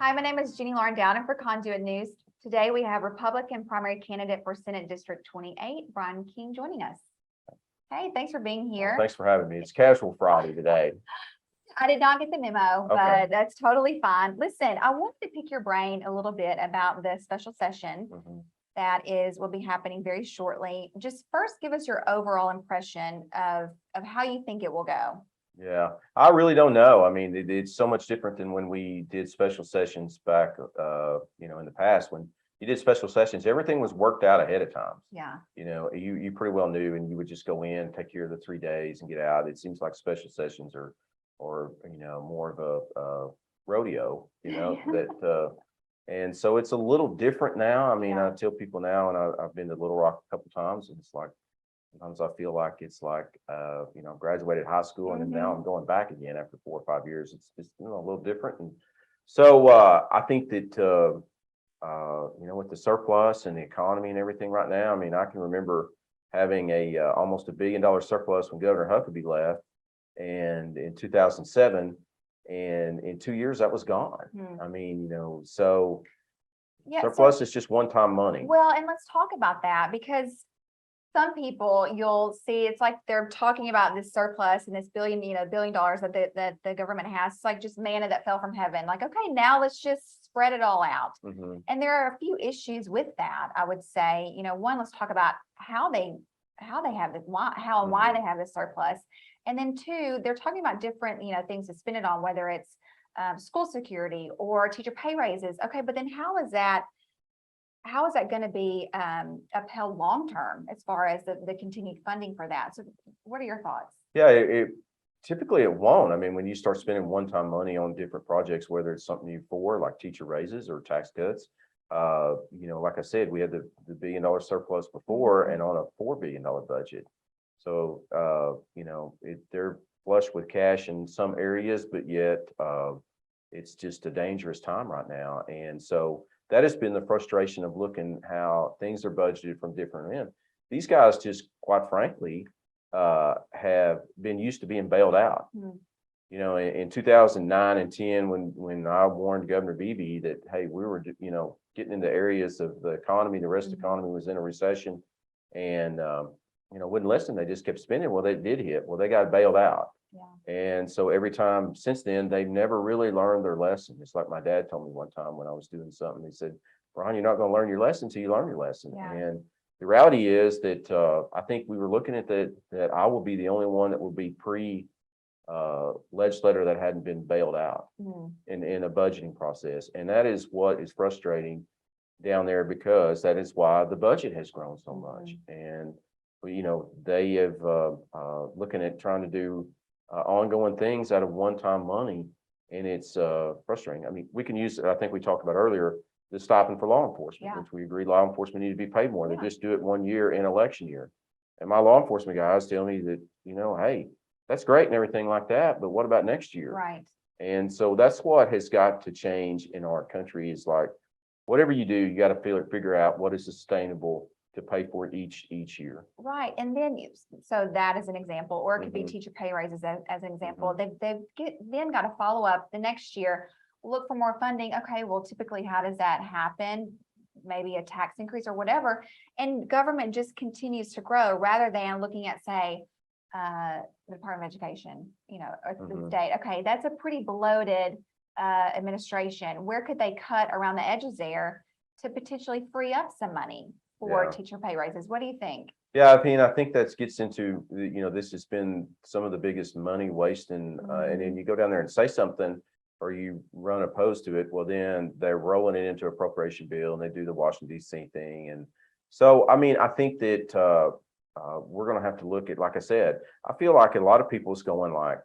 Hi, my name is Jeannie Lauren Dowden for Conduit News. Today we have Republican primary candidate for Senate District 28, Bryan King, joining us. Hey, thanks for being here. Thanks for having me. It's Casual Friday today. I did not get the memo, Okay. but that's totally fine. Listen, I wanted to pick your brain a little bit about the special session that will be happening very shortly. Just first, give us your overall impression of how you think it will go. Yeah, I really don't know. I mean, it's so much different than when we did special sessions back, in the past. When you did special sessions, everything was worked out ahead of time. Yeah. You pretty well knew, and you would just go in, take care of the 3 days, and get out. It seems like special sessions are more of a rodeo. And so it's a little different now. I mean, I tell people now, and I've been to Little Rock a couple times, and it's like, sometimes I feel like it's like, I graduated high school and then now I'm going back again after 4 or 5 years. It's just, a little different. And so I think that, with the surplus and the economy and everything right now, I mean, I can remember having almost $1 billion surplus when Governor Huckabee left, and in 2007, and in 2 years that was gone. I mean, so surplus is just one-time money. Well, and let's talk about that, because some people, you'll see, it's like they're talking about this surplus and this $1 billion that the government has. It's like just manna that fell from heaven. Like, okay, now let's just spread it all out. And there are a few issues with that, I would say. One, let's talk about how they have this, why they have this surplus. And then two, they're talking about different, things to spend it on, whether it's school security or teacher pay raises. Okay, but then how is that going to be upheld long term as far as the continued funding for that? So what are your thoughts? Yeah, typically it won't. I mean, when you start spending one-time money on different projects, whether it's something you like teacher raises or tax cuts, like I said, we had the $1 billion surplus before and on a $4 billion budget. So, they're flush with cash in some areas, but yet it's just a dangerous time right now. And so that has been the frustration of looking how things are budgeted from different ends. These guys just, quite frankly, have been used to being bailed out. In 2009 and 10, when I warned Governor Beebe that, hey, we were, getting into areas of the economy, the rest of the economy was in a recession, and wouldn't listen. They just kept spending. Well, they did hit. Well, they got bailed out. And so every time since then, they've never really learned their lesson. It's like my dad told me one time when I was doing something. He said, "Bryan, you're not going to learn your lesson until you learn your lesson." And the reality is that I think we were looking at that I will be the only one that will be legislator that hadn't been bailed out in a budgeting process. And that is what is frustrating down there, because that is why the budget has grown so much. And they have looking at trying to do ongoing things out of one-time money, and it's frustrating. I mean, we can use, I think we talked about earlier, the stipend for law enforcement, which we agree law enforcement need to be paid more. They just do it 1 year in election year. And my law enforcement guys tell me that, hey, that's great and everything like that, but what about next year? Right. And so that's what has got to change in our country, is like, whatever you do, you got to figure out what is sustainable to pay for it each year. Right. And then, so that is an example, or it could be teacher pay raises as an example. Then got to follow up the next year, look for more funding. Okay, well, typically, how does that happen? Maybe a tax increase or whatever. And government just continues to grow, rather than looking at, say, the Department of Education, or the state. Okay, that's a pretty bloated administration. Where could they cut around the edges there to potentially free up some money for teacher pay raises? What do you think? Yeah, I mean, I think that gets into, this has been some of the biggest money wasting, and then you go down there and say something, or you run opposed to it, well, then they're rolling it into appropriation bill, and they do the Washington, D.C. thing. And so, I mean, I think that we're going to have to look at, like I said, I feel like a lot of people is going like,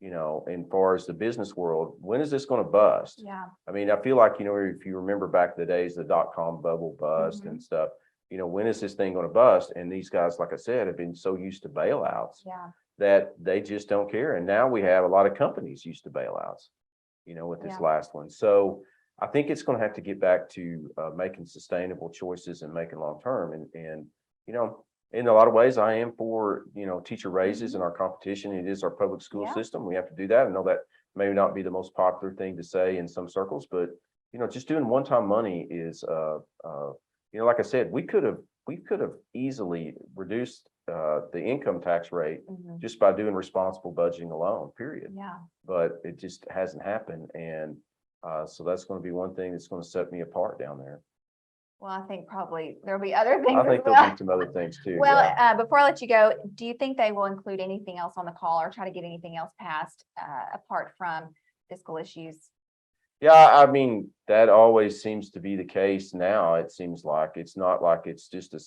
in far as the business world, when is this going to bust? Yeah. I mean, I feel like, if you remember back the days, the dot-com bubble bust and stuff, when is this thing going to bust? And these guys, like I said, have been so used to bailouts that they just don't care. And now we have a lot of companies used to bailouts, with this last one. So I think it's going to have to get back to making sustainable choices and making long-term. And in a lot of ways, I am for, teacher raises in our competition. It is our public school system. We have to do that. I know that may not be the most popular thing to say in some circles, but just doing one-time money is, like I said, we could have easily reduced the income tax rate just by doing responsible budgeting alone, period. Yeah. But it just hasn't happened. And so that's going to be one thing that's going to set me apart down there. Well, I think probably there'll be other things I as think well. there'll be some other things too. Well, Yeah. before I let you go, do you think they will include anything else on the call or try to get anything else passed apart from fiscal issues? Yeah, I mean, that always seems to be the case now. It seems like it's not like it's just a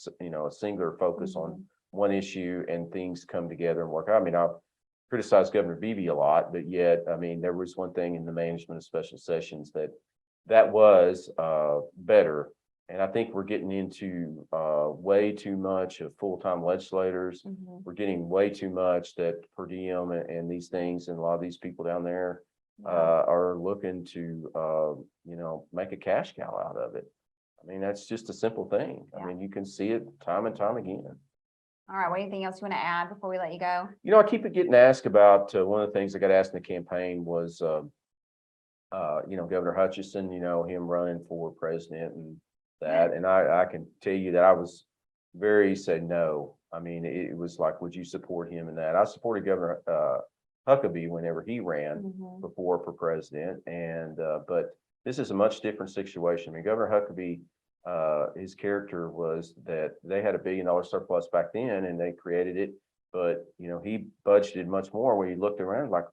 singular focus on one issue and things come together and work out. I mean, I've criticized Governor Beebe a lot, but yet, I mean, there was one thing in the management of special sessions that was better. And I think we're getting into way too much of full-time legislators. We're getting way too much that per diem and these things, and a lot of these people down there are looking to make a cash cow out of it. I mean, that's just a simple thing. I mean, you can see it time and time again. All right. Well, anything else you want to add before we let you go? I keep getting asked about one of the things I got asked in the campaign was, Governor Hutchinson, him running for president and that. And I can tell you that I was very said no. I mean, it was like, would you support him in that? I supported Governor Huckabee whenever he ran before for president. And but this is a much different situation. I mean, Governor Huckabee, his character was that they had $1 billion surplus back then and they created it. But, he budgeted much more when he looked around like,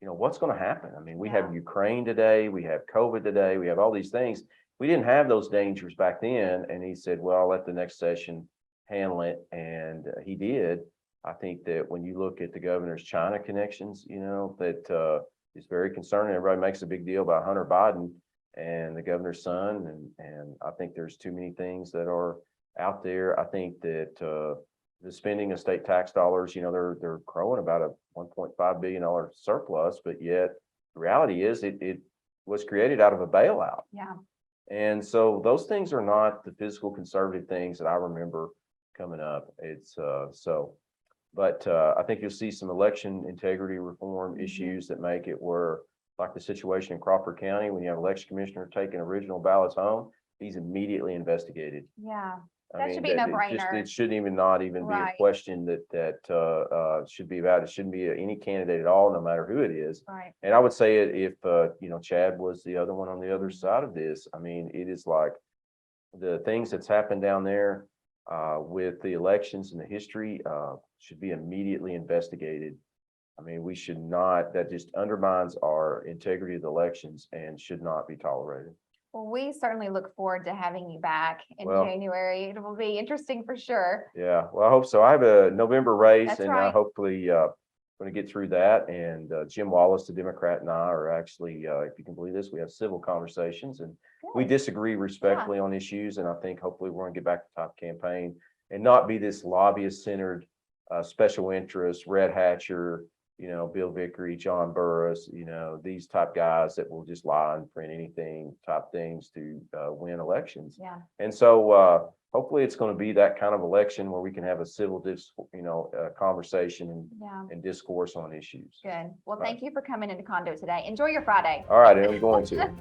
what's going to happen? I mean, we have Ukraine today, we have COVID today, we have all these things. We didn't have those dangers back then. And he said, well, I'll let the next session handle it. And he did. I think that when you look at the governor's China connections, that is very concerning. Everybody makes a big deal about Hunter Biden and the governor's son. And I think there's too many things that are out there. I think that the spending of state tax dollars, they're growing about a $1.5 billion surplus, but yet the reality is it was created out of a bailout. Yeah. And so those things are not the fiscal conservative things that I remember coming up. It's but I think you'll see some election integrity reform issues that make it where, like the situation in Crawford County, when you have election commissioner taking original ballots home, he's immediately investigated. Yeah. I That mean, should be a no-brainer. It shouldn't not even be a question that should be about. It shouldn't be any candidate at all, no matter who it is. Right. And I would say it if Chad was the other one on the other side of this. I mean, it is like the things that's happened down there with the elections and the history should be immediately investigated. I mean, we should not. That just undermines our integrity of the elections and should not be tolerated. Well, we certainly look forward to having you back in January. It will be interesting for sure. Yeah, well, I hope so. I have a November race. That's and right. Hopefully going to get through that. And Jim Wallace, the Democrat, and I are actually, if you can believe this, we have civil conversations and we disagree respectfully on issues. And I think hopefully we're going to get back to top campaign and not be this lobbyist-centered special interest, Red Hatcher, Bill Vickery, John Burris, these type guys that will just lie and print anything type things to win elections. Yeah. And so hopefully it's going to be that kind of election where we can have a civil, conversation and discourse on issues. Good. Well, thank you for coming into Conduit today. Enjoy your Friday. All right, I'm going to.